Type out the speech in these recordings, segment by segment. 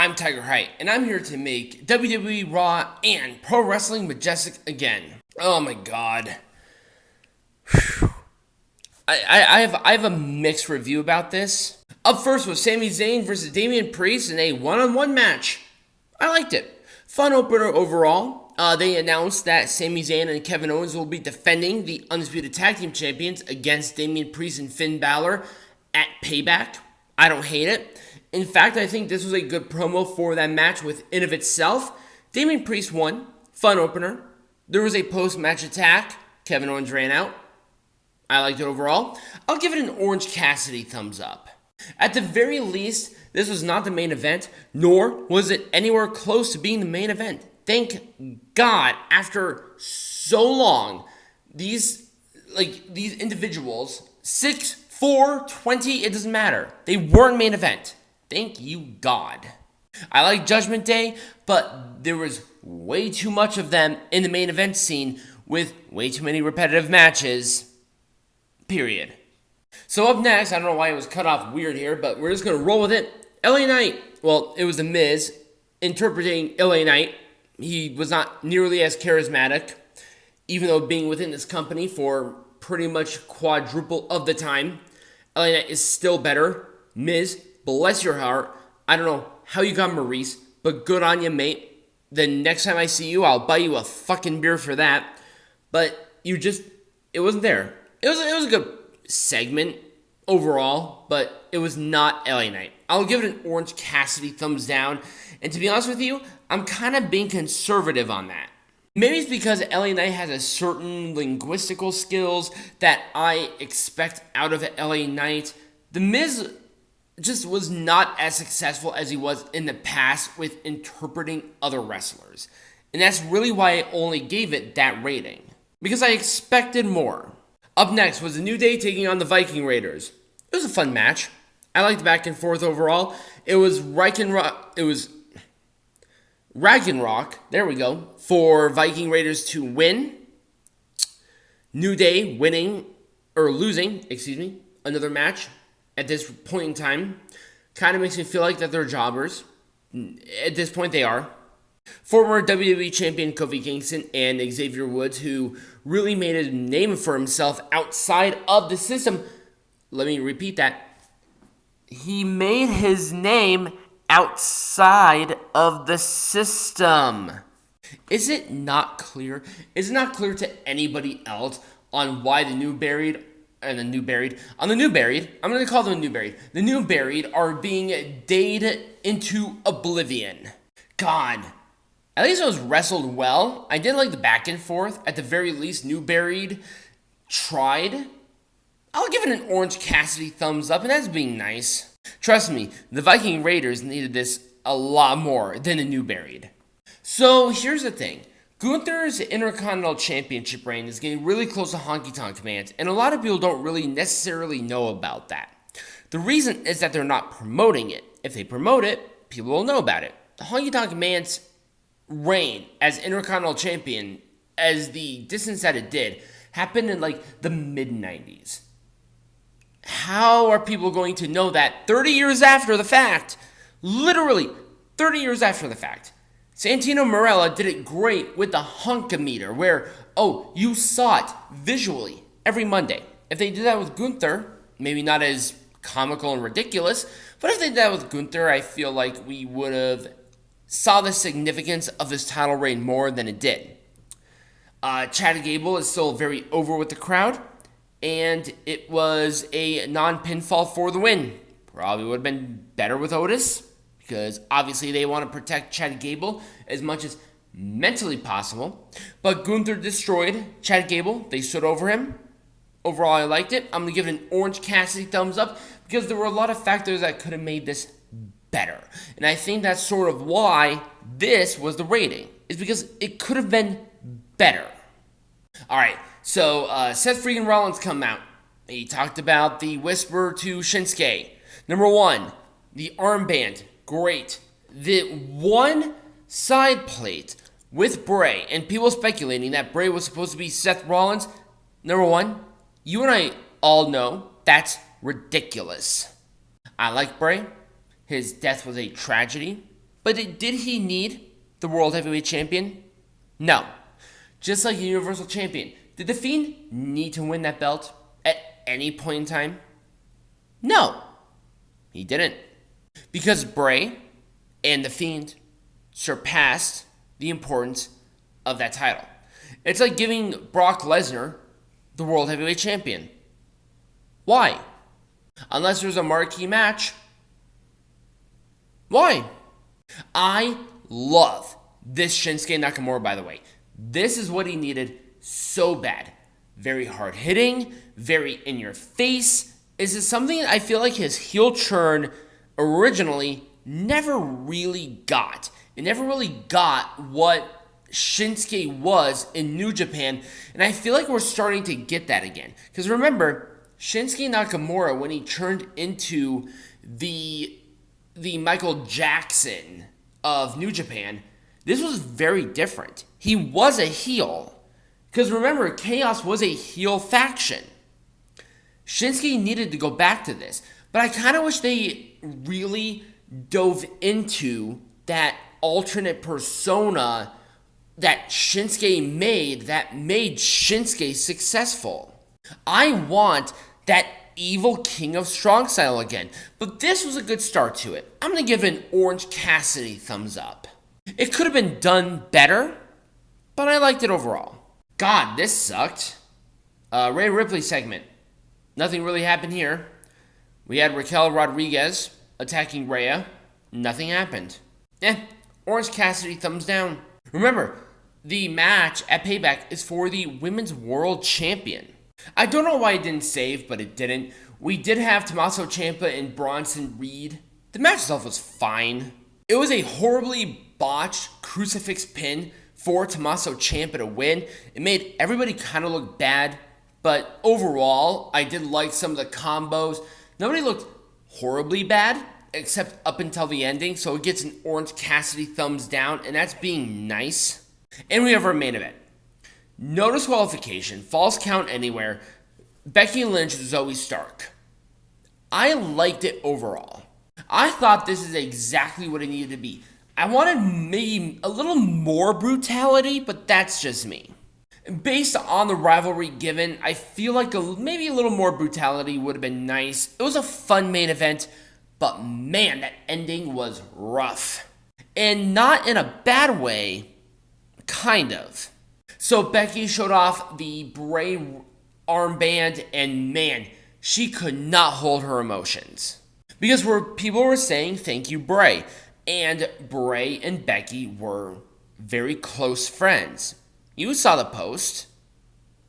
I'm Tiger Height, and I'm here to make WWE Raw and Pro Wrestling Majestic again. Oh my god. I have a mixed review about this. Up first was Sami Zayn versus Damian Priest in a one-on-one match. I liked it. Fun opener overall. They announced that Sami Zayn and Kevin Owens will be defending the Undisputed Tag Team Champions against Damian Priest and Finn Balor at Payback. I don't hate it. In fact, I think this was a good promo for that match within of itself. Damian Priest won. Fun opener. There was a post-match attack. Kevin Owens ran out. I liked it overall. I'll give it an Orange Cassidy thumbs up. At the very least, this was not the main event, nor was it anywhere close to being the main event. Thank God, after so long, these individuals, 6, 4, 20, it doesn't matter. They weren't main event. Thank you, God. I like Judgment Day, but there was way too much of them in the main event scene with way too many repetitive matches. Period. So up next, I don't know why it was cut off weird here, but we're just going to roll with it. LA Knight. Well, it was The Miz interpreting LA Knight. He was not nearly as charismatic, even though being within this company for pretty much quadruple of the time. LA Knight is still better. Miz, bless your heart. I don't know how you got Maurice, but good on you, mate. The next time I see you, I'll buy you a fucking beer for that. But it wasn't there. It was a good segment overall, but it was not LA Knight. I'll give it an Orange Cassidy thumbs down. And to be honest with you, I'm kind of being conservative on that. Maybe it's because LA Knight has a certain linguistical skills that I expect out of LA Knight. The Miz just was not as successful as he was in the past with interpreting other wrestlers. And that's really why I only gave it that rating. Because I expected more. Up next was the New Day taking on the Viking Raiders. It was a fun match. I liked the back and forth overall. It was Ragnarok, there we go, for Viking Raiders to win. New Day losing another match at this point in time. Kind of makes me feel like that they're jobbers. At this point, they are. Former WWE Champion Kofi Kingston and Xavier Woods, who really made a name for himself outside of the system. Let me repeat that. He made his name outside of the system. Is it not clear? Is it not clear to anybody else on why the new buried, I'm going to call them the new buried are being dayed into oblivion? God. At least it was wrestled well. I did like the back and forth. At the very least, New Buried tried. I'll give it an Orange Cassidy thumbs up, and that's being nice. Trust me, the Viking Raiders needed this a lot more than the New Buried. So here's the thing. Gunther's Intercontinental Championship reign is getting really close to Honky Tonk Man's, and a lot of people don't really necessarily know about that. The reason is that they're not promoting it. If they promote it, people will know about it. The Honky Tonk Man's reign as Intercontinental Champion, as the distance that it did, happened in the mid-90s. How are people going to know that 30 years after the fact? Literally 30 years after the fact. Santino Marella did it great with the Hunkometer, where, you saw it visually every Monday. If they did that with Gunther, maybe not as comical and ridiculous, but if they did that with Gunther, I feel like we would have saw the significance of this title reign more than it did. Chad Gable is still very over with the crowd, and it was a non-pinfall for the win. Probably would have been better with Otis, because obviously they want to protect Chad Gable as much as mentally possible. But Gunther destroyed Chad Gable. They stood over him. Overall, I liked it. I'm going to give it an Orange Cassidy thumbs up, because there were a lot of factors that could have made this better. And I think that's sort of why this was the rating, is because it could have been better. Alright, so Seth freaking Rollins come out. He talked about the whisper to Shinsuke. Number 1, the armband, great. The one side plate with Bray, and people speculating that Bray was supposed to be Seth Rollins. Number 1, you and I all know that's ridiculous. I like Bray. His death was a tragedy. But did he need the World Heavyweight Champion? No. Just like the Universal Champion. Did The Fiend need to win that belt at any point in time? No. He didn't. Because Bray and The Fiend surpassed the importance of that title. It's like giving Brock Lesnar the World Heavyweight Champion. Why? Unless there's a marquee match. Why? I love this Shinsuke Nakamura, by the way. This is what he needed so bad. Very hard hitting, very in your face. This is something I feel like his heel turn originally never really got. It never really got what Shinsuke was in New Japan, and I feel like we're starting to get that again. Because remember, Shinsuke Nakamura, when he turned into the Michael Jackson of New Japan, this was very different. He was a heel. Because remember, Chaos was a heel faction. Shinsuke needed to go back to this. But I kind of wish they really dove into that alternate persona that Shinsuke made that made Shinsuke successful. I want that evil King of Strong style again. But this was a good start to it. I'm going to give it an Orange Cassidy thumbs up. It could have been done better, but I liked it overall. God, this sucked. Rhea Ripley segment. Nothing really happened here. We had Raquel Rodriguez attacking Rhea. Nothing happened. Orange Cassidy thumbs down. Remember, the match at Payback is for the Women's World Champion. I don't know why it didn't save, but it didn't. We did have Tommaso Ciampa and Bronson Reed. The match itself was fine. It was a horribly botched crucifix pin for Tommaso Ciampa to win. It made everybody kind of look bad, but overall, I did like some of the combos. Nobody looked horribly bad, except up until the ending, so it gets an Orange Cassidy thumbs down, and that's being nice. And we have our main event. No disqualification, false count anywhere, Becky Lynch, Zoey Stark. I liked it overall. I thought this is exactly what it needed to be. I wanted maybe a little more brutality, but that's just me. Based on the rivalry given, I feel like maybe a little more brutality would have been nice. It was a fun main event, but man, that ending was rough. And not in a bad way, kind of. So Becky showed off the Bray armband, and man, she could not hold her emotions. Because people were saying, thank you, Bray. And Bray and Becky were very close friends. You saw the post.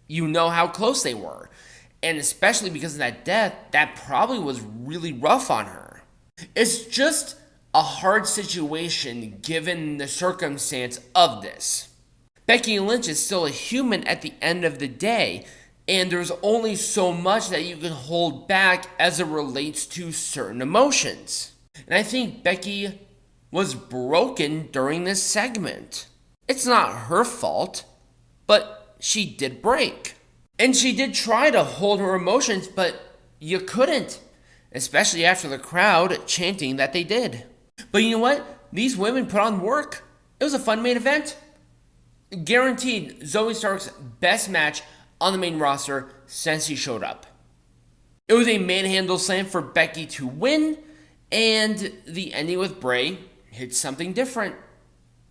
You know how close they were. And especially because of that death, that probably was really rough on her. It's just a hard situation given the circumstance of this. Becky Lynch is still a human at the end of the day, and there's only so much that you can hold back as it relates to certain emotions. And I think Becky was broken during this segment. It's not her fault, but she did break. And she did try to hold her emotions, but you couldn't, especially after the crowd chanting that they did. But you know what? These women put on work. It was a fun main event. Guaranteed Zoey Stark's best match on the main roster since he showed up. It was a manhandle slam for Becky to win, and the ending with Bray hit something different.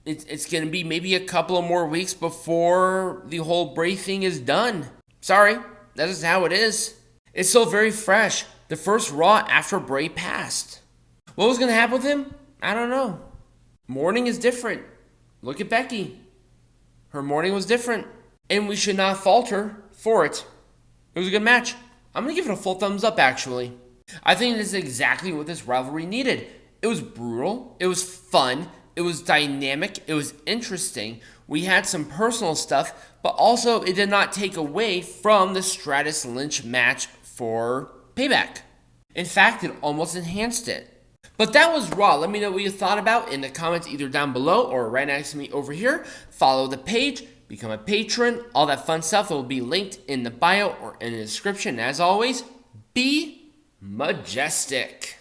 It's going to be maybe a couple of more weeks before the whole Bray thing is done. Sorry, that is how it is. It's still very fresh. The first Raw after Bray passed. What was going to happen with him? I don't know. Morning is different. Look at Becky. Her morning was different. And we should not falter for it. It was a good match. I'm going to give it a full thumbs up, actually. I think this is exactly what this rivalry needed. It was brutal. It was fun. It was dynamic. It was interesting. We had some personal stuff, but also it did not take away from the Stratus Lynch match for Payback. In fact, it almost enhanced it. But that was Raw. Let me know what you thought about in the comments either down below or right next to me over here. Follow the page, become a patron, all that fun stuff will be linked in the bio or in the description. As always, be majestic.